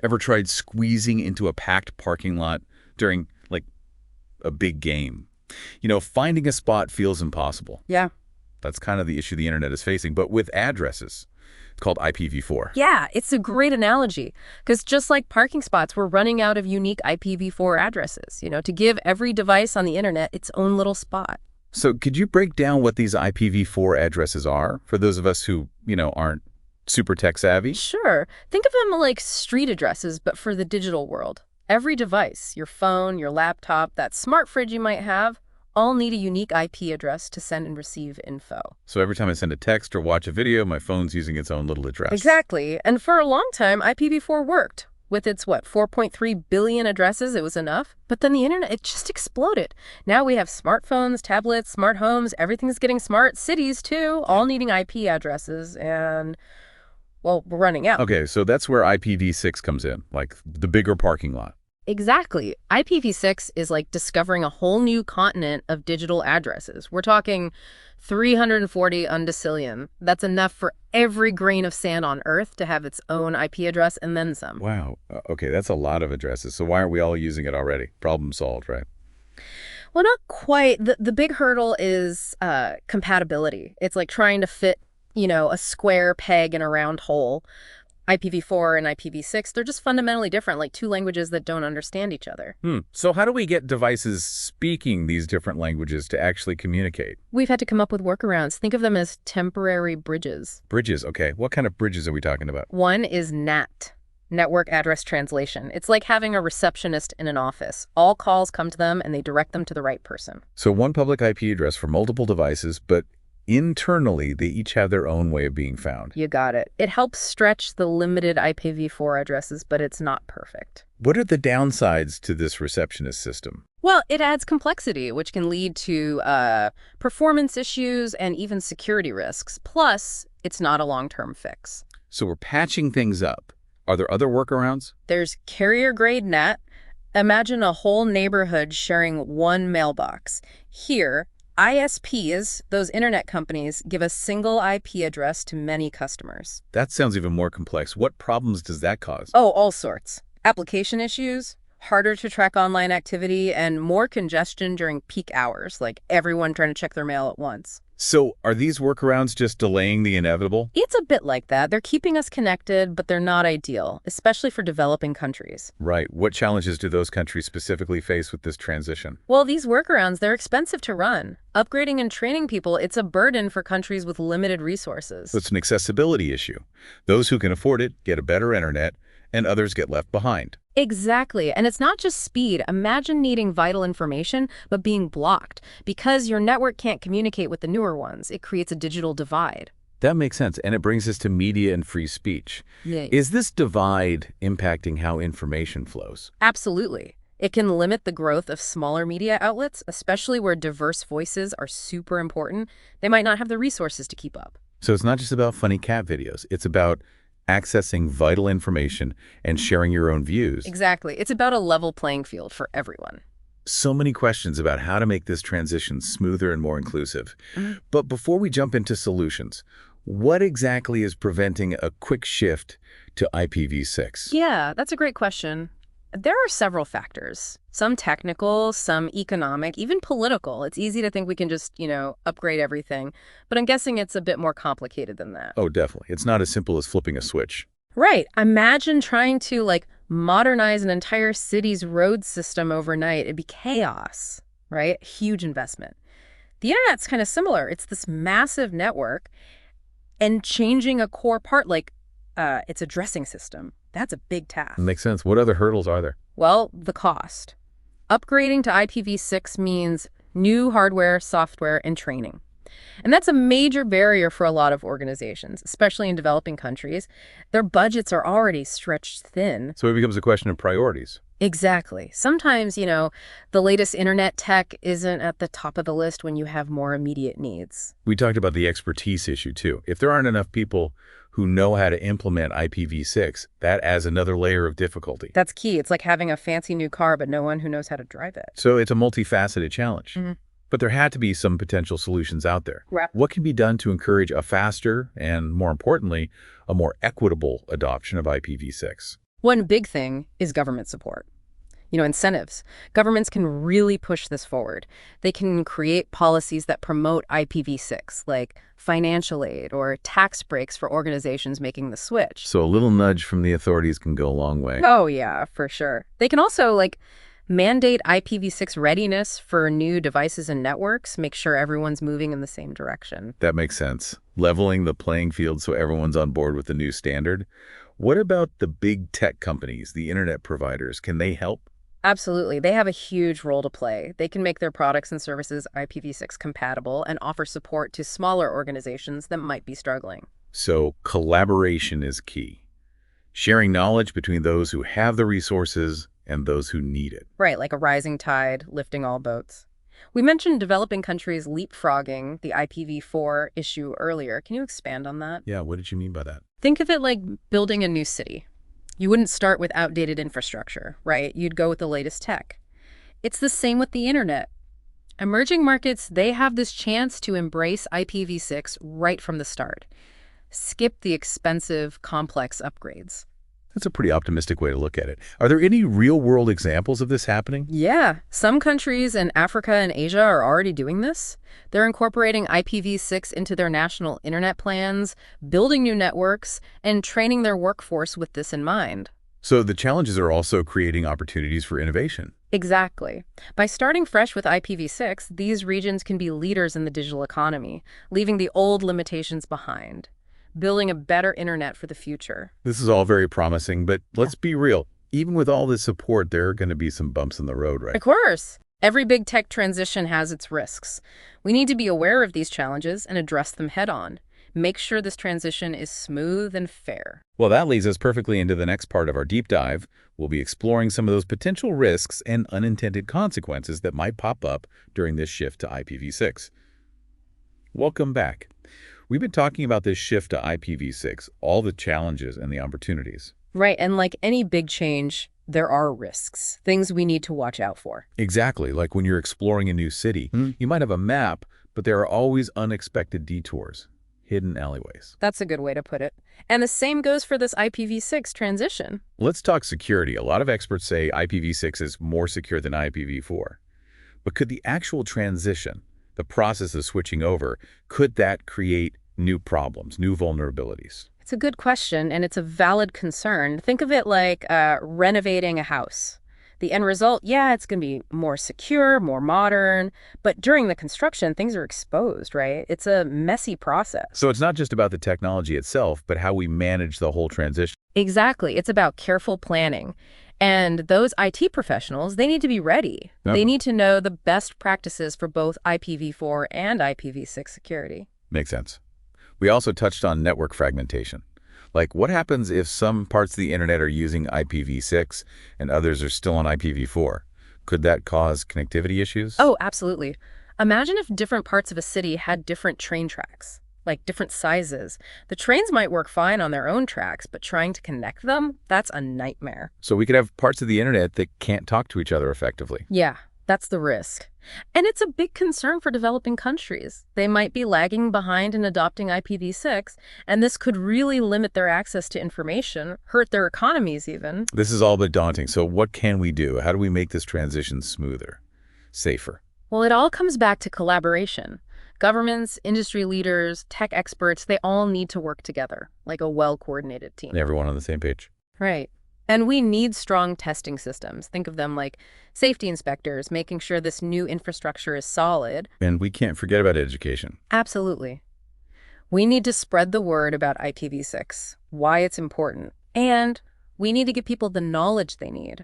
Ever tried squeezing into a packed parking lot during, like, a big game? Finding a spot feels impossible. Yeah. That's kind of the issue the internet is facing, but with addresses. It's called IPv4. Yeah, it's a great analogy because just like parking spots, we're running out of unique IPv4 addresses, to give every device on the internet its own little spot. So could you break down what these IPv4 addresses are for those of us who, aren't super tech savvy? Sure. Think of them like street addresses, but for the digital world. Every device, your phone, your laptop, that smart fridge you might have, all need a unique IP address to send and receive info. So every time I send a text or watch a video, my phone's using its own little address. Exactly. And for a long time, IPv4 worked. With its, 4.3 billion addresses, it was enough. But then the internet, it just exploded. Now we have smartphones, tablets, smart homes, everything's getting smart. Cities, too, all needing IP addresses. And, well, we're running out. Okay, so that's where IPv6 comes in, like the bigger parking lot. Exactly. IPv6 is like discovering a whole new continent of digital addresses. We're talking 340 undecillion. That's enough for every grain of sand on Earth to have its own IP address and then some. Wow. Okay, that's a lot of addresses. So why aren't we all using it already? Problem solved, right? Well, not quite. The big hurdle is compatibility. It's like trying to fit, a square peg in a round hole. IPv4 and IPv6, they're just fundamentally different, like two languages that don't understand each other. So how do we get devices speaking these different languages to actually communicate? We've had to come up with workarounds. Think of them as temporary bridges. Bridges, okay. What kind of bridges are we talking about? One is NAT, Network Address Translation. It's like having a receptionist in an office. All calls come to them and they direct them to the right person. So one public IP address for multiple devices, but internally, they each have their own way of being found. You got it. It helps stretch the limited IPv4 addresses, but it's not perfect. What are the downsides to this receptionist system? Well, it adds complexity, which can lead to performance issues and even security risks. Plus, it's not a long-term fix. So we're patching things up. Are there other workarounds? There's carrier-grade NAT. Imagine a whole neighborhood sharing one mailbox. Here, ISPs, those internet companies, give a single IP address to many customers. That sounds even more complex. What problems does that cause? Oh, all sorts. Application issues, harder to track online activity, and more congestion during peak hours, like everyone trying to check their mail at once. So are these workarounds just delaying the inevitable? It's a bit like that. They're keeping us connected, but they're not ideal, especially for developing countries. Right. What challenges do those countries specifically face with this transition? Well, these workarounds, they're expensive to run. Upgrading and training people, it's a burden for countries with limited resources. So it's an accessibility issue. Those who can afford it get a better internet, and others get left behind. Exactly. And it's not just speed. Imagine needing vital information, but being blocked. Because your network can't communicate with the newer ones, it creates a digital divide. That makes sense. And it brings us to media and free speech. Yeah. Is this divide impacting how information flows? Absolutely. It can limit the growth of smaller media outlets, especially where diverse voices are super important. They might not have the resources to keep up. So it's not just about funny cat videos. It's about accessing vital information and sharing your own views. Exactly. It's about a level playing field for everyone. So many questions about how to make this transition smoother and more inclusive. But before we jump into solutions, what exactly is preventing a quick shift to IPv6? Yeah, that's a great question. There are several factors, some technical, some economic, even political. It's easy to think we can just, upgrade everything. But I'm guessing it's a bit more complicated than that. Oh, definitely. It's not as simple as flipping a switch. Right. Imagine trying to, modernize an entire city's road system overnight. It'd be chaos, right? Huge investment. The internet's kind of similar. It's this massive network, and changing a core part like its addressing system, that's a big task. Makes sense. What other hurdles are there? Well, the cost. Upgrading to IPv6 means new hardware, software, and training. And that's a major barrier for a lot of organizations, especially in developing countries. Their budgets are already stretched thin. So it becomes a question of priorities. Exactly. Sometimes, the latest internet tech isn't at the top of the list when you have more immediate needs. We talked about the expertise issue, too. If there aren't enough people who know how to implement IPv6, that adds another layer of difficulty. That's key. It's like having a fancy new car, but no one who knows how to drive it. So it's a multifaceted challenge. But there had to be some potential solutions out there. Right. What can be done to encourage a faster and, more importantly, a more equitable adoption of IPv6? One big thing is government support. Incentives. Governments can really push this forward. They can create policies that promote IPv6, like financial aid or tax breaks for organizations making the switch. So a little nudge from the authorities can go a long way. Oh, yeah, for sure. They can also, mandate IPv6 readiness for new devices and networks, make sure everyone's moving in the same direction. That makes sense. Leveling the playing field so everyone's on board with the new standard. What about the big tech companies, the internet providers? Can they help? Absolutely. They have a huge role to play. They can make their products and services IPv6 compatible and offer support to smaller organizations that might be struggling. So collaboration is key. Sharing knowledge between those who have the resources and those who need it. Right, like a rising tide lifting all boats. We mentioned developing countries leapfrogging the IPv4 issue earlier. Can you expand on that? Yeah, what did you mean by that? Think of it like building a new city. You wouldn't start with outdated infrastructure, right? You'd go with the latest tech. It's the same with the internet. Emerging markets, they have this chance to embrace IPv6 right from the start. Skip the expensive, complex upgrades. That's a pretty optimistic way to look at it. Are there any real-world examples of this happening? Yeah, some countries in Africa and Asia are already doing this. They're incorporating IPv6 into their national internet plans, building new networks, and training their workforce with this in mind. So the challenges are also creating opportunities for innovation. Exactly. By starting fresh with IPv6, these regions can be leaders in the digital economy, leaving the old limitations behind, building a better internet for the future. This is all very promising, but let's be real. Even with all this support, there are going to be some bumps in the road, right? Of course. Every big tech transition has its risks. We need to be aware of these challenges and address them head on. Make sure this transition is smooth and fair. Well, that leads us perfectly into the next part of our deep dive. We'll be exploring some of those potential risks and unintended consequences that might pop up during this shift to IPv6. Welcome back. We've been talking about this shift to IPv6, all the challenges and the opportunities. Right, and like any big change, there are risks, things we need to watch out for. Exactly, like when you're exploring a new city. You might have a map, but there are always unexpected detours, hidden alleyways. That's a good way to put it. And the same goes for this IPv6 transition. Let's talk security. A lot of experts say IPv6 is more secure than IPv4. But could the actual transition, the process of switching over, could that create new problems, new vulnerabilities? It's a good question, and it's a valid concern. Think of it like renovating a house. The end result, yeah, it's going to be more secure, more modern, but during the construction, things are exposed, right? It's a messy process. So it's not just about the technology itself, but how we manage the whole transition. Exactly. It's about careful planning. And those IT professionals, they need to be ready. Yep. They need to know the best practices for both IPv4 and IPv6 security. Makes sense. We also touched on network fragmentation. Like, what happens if some parts of the internet are using IPv6 and others are still on IPv4? Could that cause connectivity issues? Oh, absolutely. Imagine if different parts of a city had different train tracks, like different sizes. The trains might work fine on their own tracks, but trying to connect them, that's a nightmare. So we could have parts of the internet that can't talk to each other effectively. Yeah, that's the risk. And it's a big concern for developing countries. They might be lagging behind in adopting IPv6, and this could really limit their access to information, hurt their economies even. This is all but daunting. So what can we do? How do we make this transition smoother, safer? Well, it all comes back to collaboration. Governments, industry leaders, tech experts, they all need to work together, like a well-coordinated team. Everyone on the same page. Right. And we need strong testing systems. Think of them like safety inspectors, making sure this new infrastructure is solid. And we can't forget about education. Absolutely. We need to spread the word about IPv6, why it's important, and we need to give people the knowledge they need,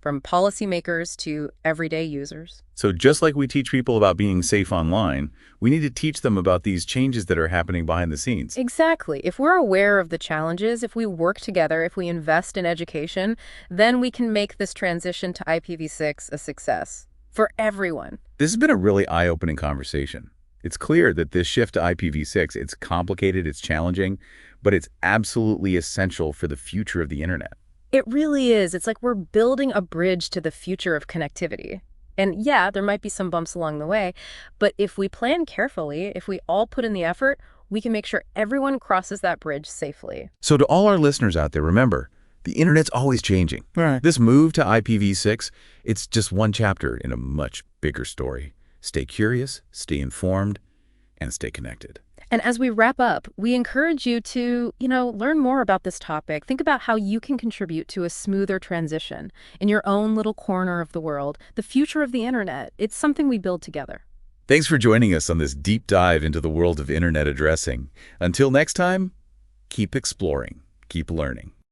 from policymakers to everyday users. So just like we teach people about being safe online, we need to teach them about these changes that are happening behind the scenes. Exactly. If we're aware of the challenges, if we work together, if we invest in education, then we can make this transition to IPv6 a success for everyone. This has been a really eye-opening conversation. It's clear that this shift to IPv6, it's complicated, it's challenging, but it's absolutely essential for the future of the internet. It really is. It's like we're building a bridge to the future of connectivity. And yeah, there might be some bumps along the way, but if we plan carefully, if we all put in the effort, we can make sure everyone crosses that bridge safely. So to all our listeners out there, remember, The internet's always changing. Right. This move to IPv6, it's just one chapter in a much bigger story. Stay curious, stay informed, and stay connected. And as we wrap up, we encourage you to, learn more about this topic. Think about how you can contribute to a smoother transition in your own little corner of the world. The future of the internet, it's something we build together. Thanks for joining us on this deep dive into the world of internet addressing. Until next time, keep exploring, keep learning.